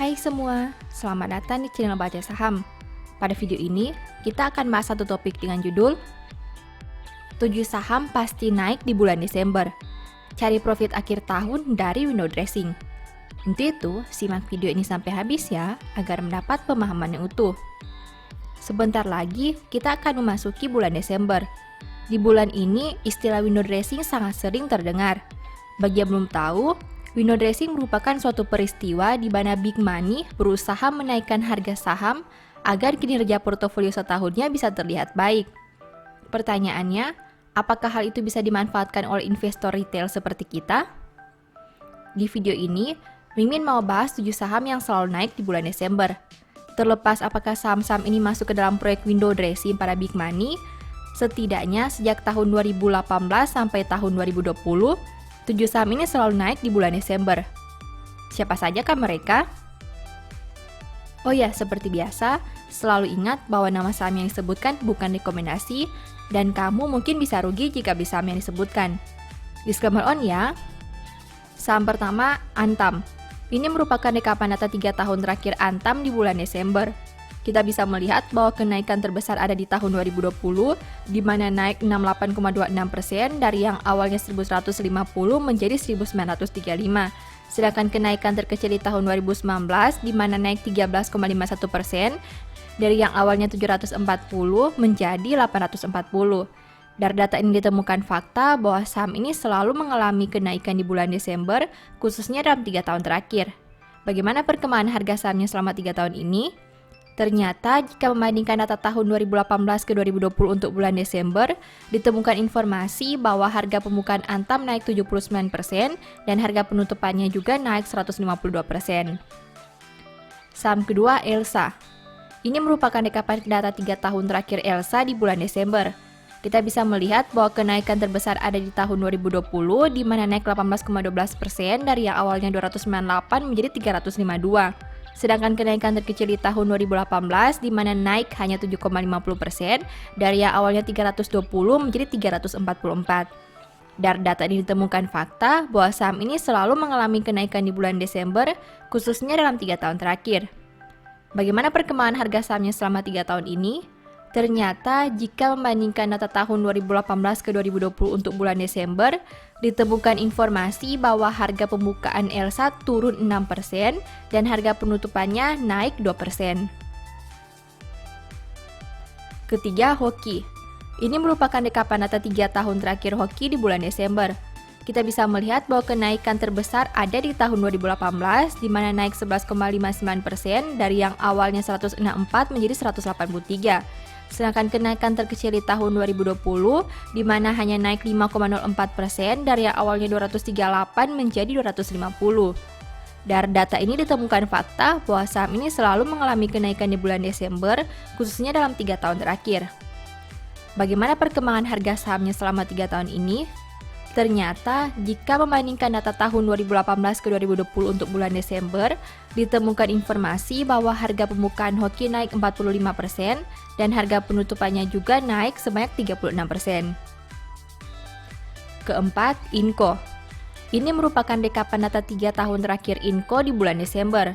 Hai semua, selamat datang di channel Baca Saham. Pada video ini, kita akan bahas satu topik dengan judul 7 saham pasti naik di bulan Desember. Cari profit akhir tahun dari window dressing. Untuk itu, simak video ini sampai habis ya, agar mendapat pemahaman yang utuh. Sebentar lagi, kita akan memasuki bulan Desember. Di bulan ini, istilah window dressing sangat sering terdengar. Bagi yang belum tahu, window dressing merupakan suatu peristiwa di mana big money berusaha menaikkan harga saham agar kinerja portofolio setahunnya bisa terlihat baik. Pertanyaannya, apakah hal itu bisa dimanfaatkan oleh investor retail seperti kita? Di video ini, Mimin mau bahas 7 saham yang selalu naik di bulan Desember. Terlepas apakah saham-saham ini masuk ke dalam proyek window dressing para big money, setidaknya sejak tahun 2018 sampai tahun 2020, 7 saham ini selalu naik di bulan Desember. Siapa saja kan mereka? Oh ya, seperti biasa, selalu ingat bahwa nama saham yang disebutkan bukan rekomendasi, dan kamu mungkin bisa rugi jika beli saham yang disebutkan. Disclaimer on ya. Saham pertama, Antam. Ini merupakan rekapan data 3 tahun terakhir Antam di bulan Desember. Kita bisa melihat bahwa kenaikan terbesar ada di tahun 2020, di mana naik 68,26% dari yang awalnya 1.150 menjadi 1.935. Sedangkan kenaikan terkecil di tahun 2019, di mana naik 13,51% dari yang awalnya 740 menjadi 840. Dari data ini ditemukan fakta bahwa saham ini selalu mengalami kenaikan di bulan Desember, khususnya dalam 3 tahun terakhir. Bagaimana perkembangan harga sahamnya selama 3 tahun ini? Ternyata jika membandingkan data tahun 2018 ke 2020 untuk bulan Desember, ditemukan informasi bahwa harga pembukaan Antam naik 79% dan harga penutupannya juga naik 152%. Saham kedua, Elsa. Ini merupakan rekapan data 3 tahun terakhir Elsa di bulan Desember. Kita bisa melihat bahwa kenaikan terbesar ada di tahun 2020, di mana naik 18,12% dari yang awalnya 298 menjadi 352. Sedangkan kenaikan terkecil di tahun 2018, di mana naik hanya 7,50% dari yang awalnya 320 menjadi 344. Dari data ini ditemukan fakta bahwa saham ini selalu mengalami kenaikan di bulan Desember, khususnya dalam 3 tahun terakhir. Bagaimana perkembangan harga sahamnya selama 3 tahun ini? Ternyata jika membandingkan data tahun 2018 ke 2020 untuk bulan Desember, ditemukan informasi bahwa harga pembukaan Elsa turun 6% dan harga penutupannya naik 2%. Ketiga, Hoki. Ini merupakan rekapan data 3 tahun terakhir Hoki di bulan Desember. Kita bisa melihat bahwa kenaikan terbesar ada di tahun 2018, di mana naik 11,59% dari yang awalnya 164 menjadi 183. Sedangkan kenaikan terkecil di tahun 2020, di mana hanya naik 5,04% dari yang awalnya 238 menjadi 250. Dari data ini ditemukan fakta bahwa saham ini selalu mengalami kenaikan di bulan Desember, khususnya dalam 3 tahun terakhir. Bagaimana perkembangan harga sahamnya selama 3 tahun ini? Ternyata, jika membandingkan data tahun 2018 ke 2020 untuk bulan Desember, ditemukan informasi bahwa harga pembukaan Hoki naik 45% dan harga penutupannya juga naik sebanyak 36%. Keempat, Inco. Ini merupakan rekapan data 3 tahun terakhir Inco di bulan Desember.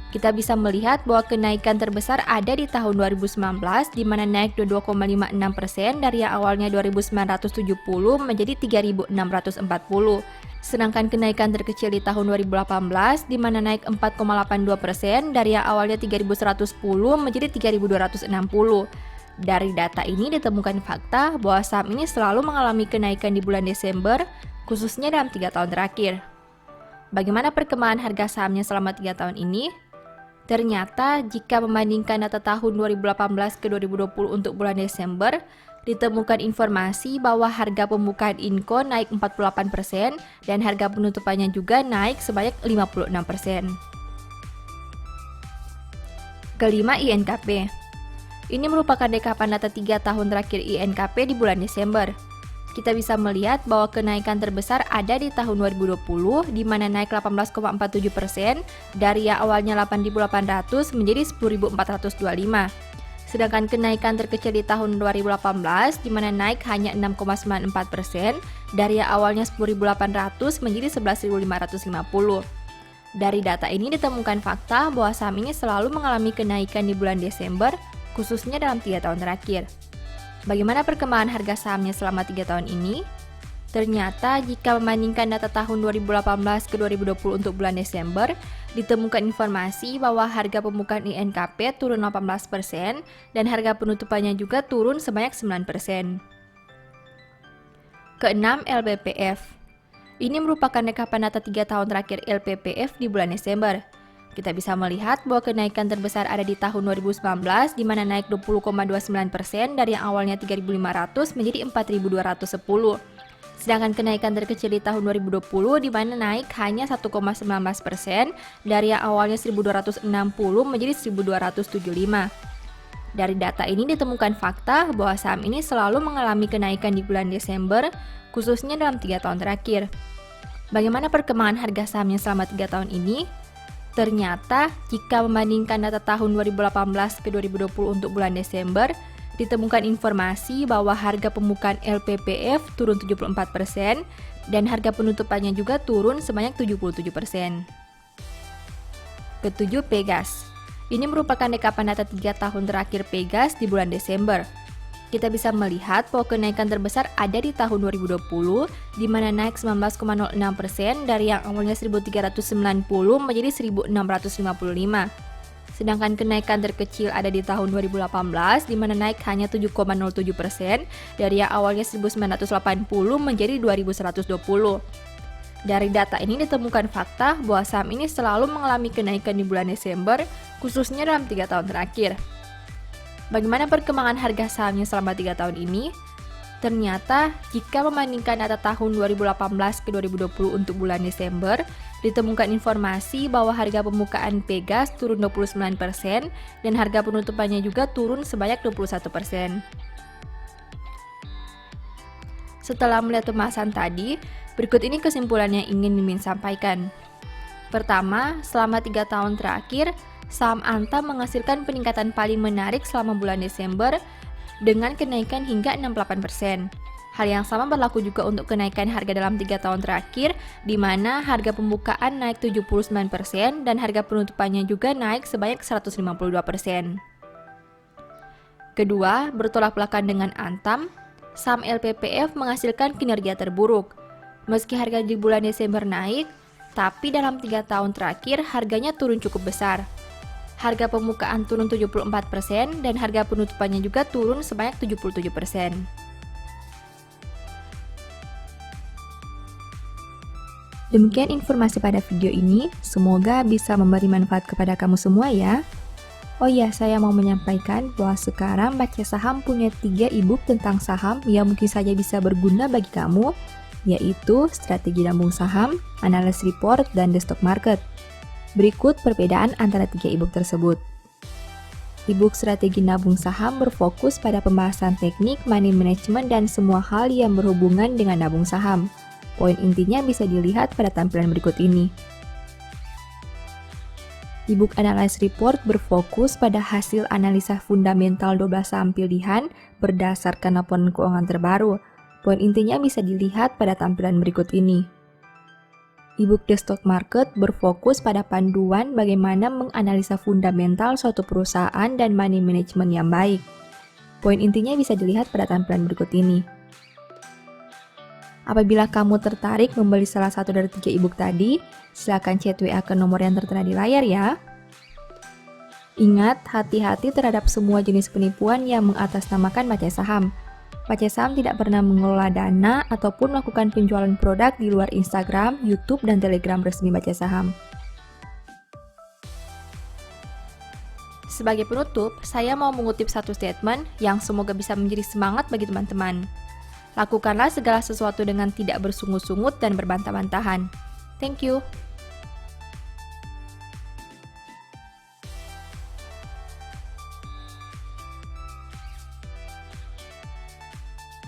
Kita bisa melihat bahwa kenaikan terbesar ada di tahun 2019, di mana naik 22,56% dari yang awalnya 2.970 menjadi 3.640. Sedangkan kenaikan terkecil di tahun 2018, di mana naik 4,82% dari yang awalnya 3.110 menjadi 3.260. Dari data ini ditemukan fakta bahwa saham ini selalu mengalami kenaikan di bulan Desember, khususnya dalam 3 tahun terakhir. Bagaimana perkembangan harga sahamnya selama 3 tahun ini? Ternyata jika membandingkan data tahun 2018 ke 2020 untuk bulan Desember, ditemukan informasi bahwa harga pembukaan Inco naik 48% dan harga penutupannya juga naik sebanyak 56%. Kelima, INKP. Ini merupakan rekapan data 3 tahun terakhir INKP di bulan Desember. Kita bisa melihat bahwa kenaikan terbesar ada di tahun 2020, di mana naik 18,47% dari yang awalnya 8.800 menjadi 10.425. Sedangkan kenaikan terkecil di tahun 2018, di mana naik hanya 6,94% dari yang awalnya 10.800 menjadi 11.550. Dari data ini ditemukan fakta bahwa saham ini selalu mengalami kenaikan di bulan Desember, khususnya dalam 3 tahun terakhir. Bagaimana perkembangan harga sahamnya selama 3 tahun ini? Ternyata jika membandingkan data tahun 2018 ke 2020 untuk bulan Desember, ditemukan informasi bahwa harga pembukaan INKP turun 18% dan harga penutupannya juga turun sebanyak 9%. Keenam, LPPF. Ini merupakan rekapan data 3 tahun terakhir LPPF di bulan Desember. Kita bisa melihat bahwa kenaikan terbesar ada di tahun 2019, di mana naik 20,29% dari yang awalnya 3.500 menjadi 4.210. Sedangkan kenaikan terkecil di tahun 2020, di mana naik hanya 1,19% dari yang awalnya 1.260 menjadi 1.275. Dari data ini ditemukan fakta bahwa saham ini selalu mengalami kenaikan di bulan Desember, khususnya dalam 3 tahun terakhir. Bagaimana perkembangan harga sahamnya selama 3 tahun ini? Ternyata, jika membandingkan data tahun 2018 ke 2020 untuk bulan Desember, ditemukan informasi bahwa harga pembukaan LPPF turun 74% dan harga penutupannya juga turun sebanyak 77%. Ketujuh, Pegas. Ini merupakan rekapan data 3 tahun terakhir Pegas di bulan Desember. Kita bisa melihat bahwa kenaikan terbesar ada di tahun 2020, di mana naik 19,06% dari yang awalnya 1.390 menjadi 1.655. Sedangkan kenaikan terkecil ada di tahun 2018, di mana naik hanya 7,07% dari yang awalnya 1.980 menjadi 2.120. Dari data ini ditemukan fakta bahwa saham ini selalu mengalami kenaikan di bulan Desember, khususnya dalam 3 tahun terakhir. Bagaimana perkembangan harga sahamnya selama 3 tahun ini? Ternyata, jika membandingkan data tahun 2018 ke 2020 untuk bulan Desember, ditemukan informasi bahwa harga pembukaan Pegas turun 29% dan harga penutupannya juga turun sebanyak 21%. Setelah melihat pembahasan tadi, berikut ini kesimpulan yang ingin Mimin sampaikan. Pertama, selama 3 tahun terakhir, saham Antam menghasilkan peningkatan paling menarik selama bulan Desember dengan kenaikan hingga 68%. Hal yang sama berlaku juga untuk kenaikan harga dalam 3 tahun terakhir, di mana harga pembukaan naik 79% dan harga penutupannya juga naik sebanyak 152%. Kedua, bertolak belakang dengan Antam, saham LPPF menghasilkan kinerja terburuk. Meski harga di bulan Desember naik, tapi dalam 3 tahun terakhir harganya turun cukup besar. Harga pembukaan turun 74% dan harga penutupannya juga turun sebanyak 77%. Demikian informasi pada video ini, semoga bisa memberi manfaat kepada kamu semua ya. Oh iya, saya mau menyampaikan bahwa sekarang Baca Saham punya 3 e-book tentang saham yang mungkin saja bisa berguna bagi kamu, yaitu Strategi Nabung Saham, Analysis Report, dan The Stock Market. Berikut perbedaan antara 3 e-book tersebut. E-book Strategi Nabung Saham berfokus pada pembahasan teknik, money management, dan semua hal yang berhubungan dengan nabung saham. Poin intinya bisa dilihat pada tampilan berikut ini. E-book Analysis Report berfokus pada hasil analisa fundamental 12 saham pilihan berdasarkan laporan keuangan terbaru. Poin intinya bisa dilihat pada tampilan berikut ini. E-book The Stock Market berfokus pada panduan bagaimana menganalisa fundamental suatu perusahaan dan money management yang baik. Poin intinya bisa dilihat pada tampilan berikut ini. Apabila kamu tertarik membeli salah satu dari 3 e-book tadi, silakan chat WA ke nomor yang tertera di layar ya. Ingat, hati-hati terhadap semua jenis penipuan yang mengatasnamakan baca saham. Baca Saham tidak pernah mengelola dana ataupun melakukan penjualan produk di luar Instagram, YouTube, dan Telegram resmi Baca Saham. Sebagai penutup, saya mau mengutip satu statement yang semoga bisa menjadi semangat bagi teman-teman. Lakukanlah segala sesuatu dengan tidak bersungut-sungut dan berbantah-bantahan. Thank you.